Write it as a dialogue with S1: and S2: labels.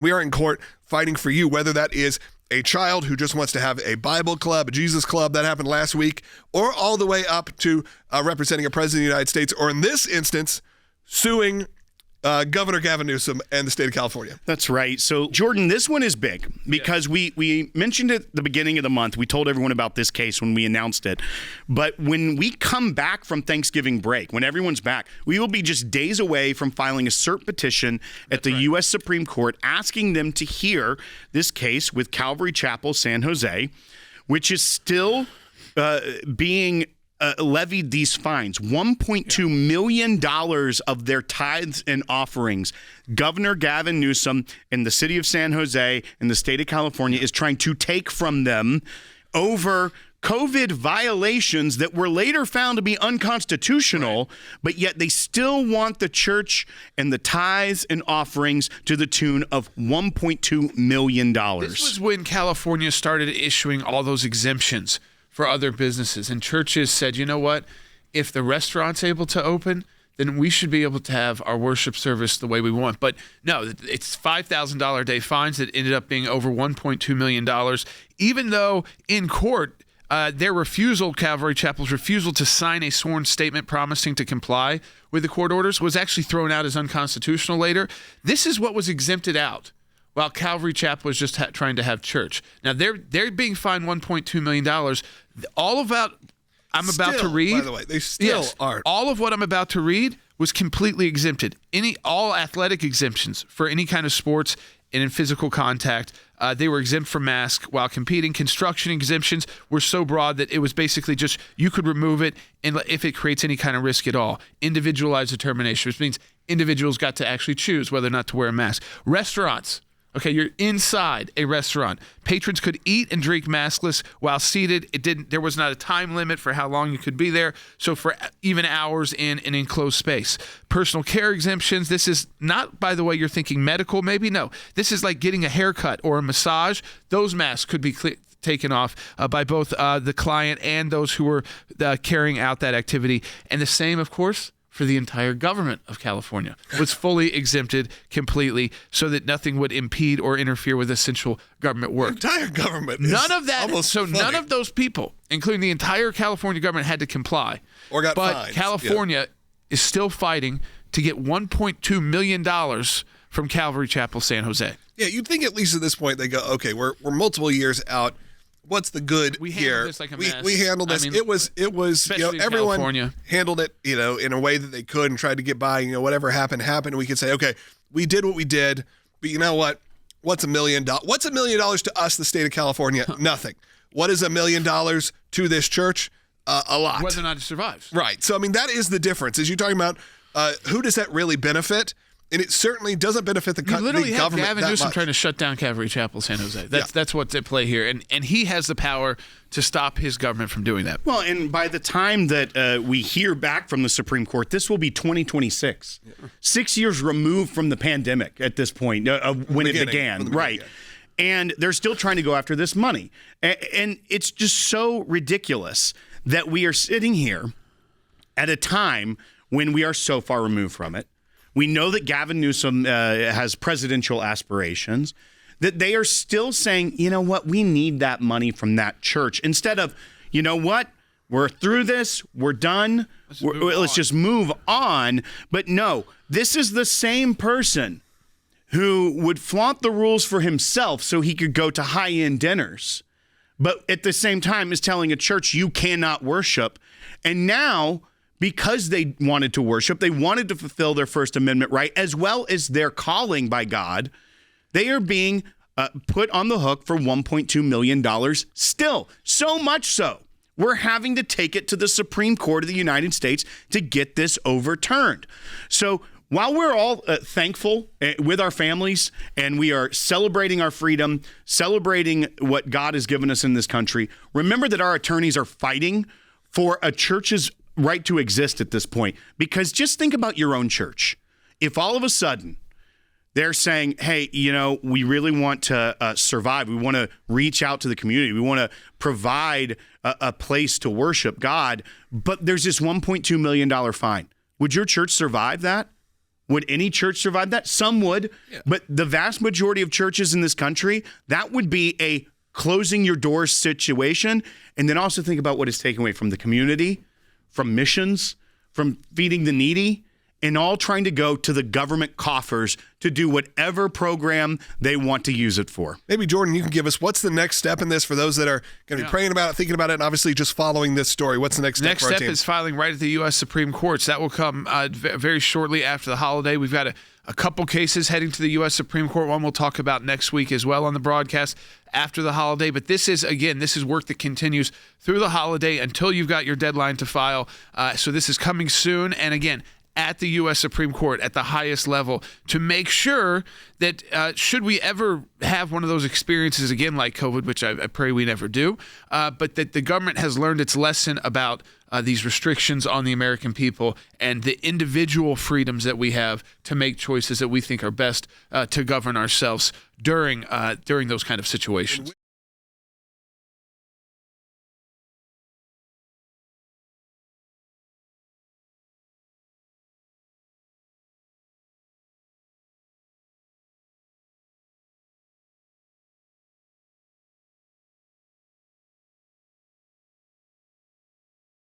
S1: We are in court fighting for you, whether that is a child who just wants to have a Bible club, a Jesus club, that happened last week, or all the way up to representing a president of the United States, or in this instance, suing Governor Gavin Newsom and the state of California.
S2: That's right. So, Jordan, this one is big because we mentioned it at the beginning of the month. We told everyone about this case when we announced it. But when we come back from Thanksgiving break, when everyone's back, we will be just days away from filing a cert petition at the U.S. Supreme Court asking them to hear this case with Calvary Chapel, San Jose, which is still being levied these fines, $1.2 million of their tithes and offerings. Governor Gavin Newsom in the city of San Jose in the state of California is trying to take from them over COVID violations that were later found to be unconstitutional, but yet they still want the church and the tithes and offerings to the tune of $1.2 million.
S3: This was when California started issuing all those exemptions for other businesses. And churches said, you know what? If the restaurant's able to open, then we should be able to have our worship service the way we want. But no, it's $5,000 a day fines that ended up being over $1.2 million, even though in court, their refusal, Calvary Chapel's refusal to sign a sworn statement promising to comply with the court orders was actually thrown out as unconstitutional later. This is what was exempted out, while Calvary Chapel was just trying to have church. Now, they're being fined $1.2 million. All of what I'm about to read,
S1: by the way, they still aren't.
S3: All of what I'm about to read was completely exempted. All athletic exemptions for any kind of sports and in physical contact, they were exempt from masks while competing. Construction exemptions were so broad that it was basically just you could remove it and if it creates any kind of risk at all. Individualized determination, which means individuals got to actually choose whether or not to wear a mask. Restaurants. Okay, you're inside a restaurant. Patrons could eat and drink maskless while seated. There was not a time limit for how long you could be there. So for even hours in an enclosed space. Personal care exemptions. This is not, by the way, you're thinking medical, maybe. No, this is like getting a haircut or a massage. Those masks could be taken off by both the client and those who were carrying out that activity. And the same, of course, for the entire government of California was fully exempted completely so that nothing would impede or interfere with essential government work.
S1: The entire government.
S3: None of that.
S1: So
S3: none of those people, including the entire California government, had to comply.
S1: Or got
S3: but
S1: fines.
S3: California is still fighting to get $1.2 million from Calvary Chapel, San Jose.
S1: Yeah, you'd think at least at this point they go, okay, we're multiple years out. What's the good
S3: we
S1: here?
S3: Handled this like a mess.
S1: We handled this.
S3: I mean,
S1: it was everyone
S3: California
S1: handled it, in a way that they could and tried to get by. Whatever happened. We could say, okay, we did what we did, but you know what? What's $1 million? What's $1 million to us, the state of California? Nothing. What is $1 million to this church? A lot.
S3: Whether or not it survives.
S1: Right. So, I mean, that is the difference. As you're talking about, who does that really benefit? And it certainly doesn't benefit the government.
S3: You literally have Gavin Newsom
S1: much.
S3: trying to shut down Calvary Chapel, San Jose. That's what's at play here. And he has the power to stop his government from doing that.
S2: Well, and by the time that we hear back from the Supreme Court, this will be 2026. Yeah. 6 years removed from the pandemic at this point, when it began. Right. And they're still trying to go after this money. And it's just so ridiculous that we are sitting here at a time when we are so far removed from it. We know that Gavin Newsom has presidential aspirations, that they are still saying, you know what, we need that money from that church. Instead of, you know what, we're through this, we're done, let's just move on. But no, this is the same person who would flaunt the rules for himself so he could go to high-end dinners, but at the same time is telling a church you cannot worship. And now, because they wanted to worship, they wanted to fulfill their First Amendment right, as well as their calling by God, they are being put on the hook for $1.2 million still. So much so, we're having to take it to the Supreme Court of the United States to get this overturned. So while we're all thankful with our families and we are celebrating our freedom, celebrating what God has given us in this country, remember that our attorneys are fighting for a church's right to exist at this point. Because just think about your own church. If all of a sudden they're saying, hey, we really want to survive. We want to reach out to the community. We want to provide a place to worship God. But there's this $1.2 million fine. Would your church survive that? Would any church survive that? Some would, but the vast majority of churches in this country, that would be a closing your doors situation. And then also think about what is taken away from the community, from missions, from feeding the needy, and all trying to go to the government coffers to do whatever program they want to use it for.
S1: Maybe, Jordan, you can give us what's the next step in this for those that are going to be praying about it, thinking about it, and obviously just following this story. What's the next step for our team?
S3: Next step is filing right at the U.S. Supreme Courts. That will come very shortly after the holiday. We've got a couple cases heading to the U.S. Supreme Court. One we'll talk about next week as well on the broadcast after the holiday. But this is work that continues through the holiday until you've got your deadline to file. So this is coming soon. And again, at the U.S. Supreme Court at the highest level to make sure that should we ever have one of those experiences again like COVID, which I pray we never do, but that the government has learned its lesson about these restrictions on the American people and the individual freedoms that we have to make choices that we think are best to govern ourselves during those kind of situations.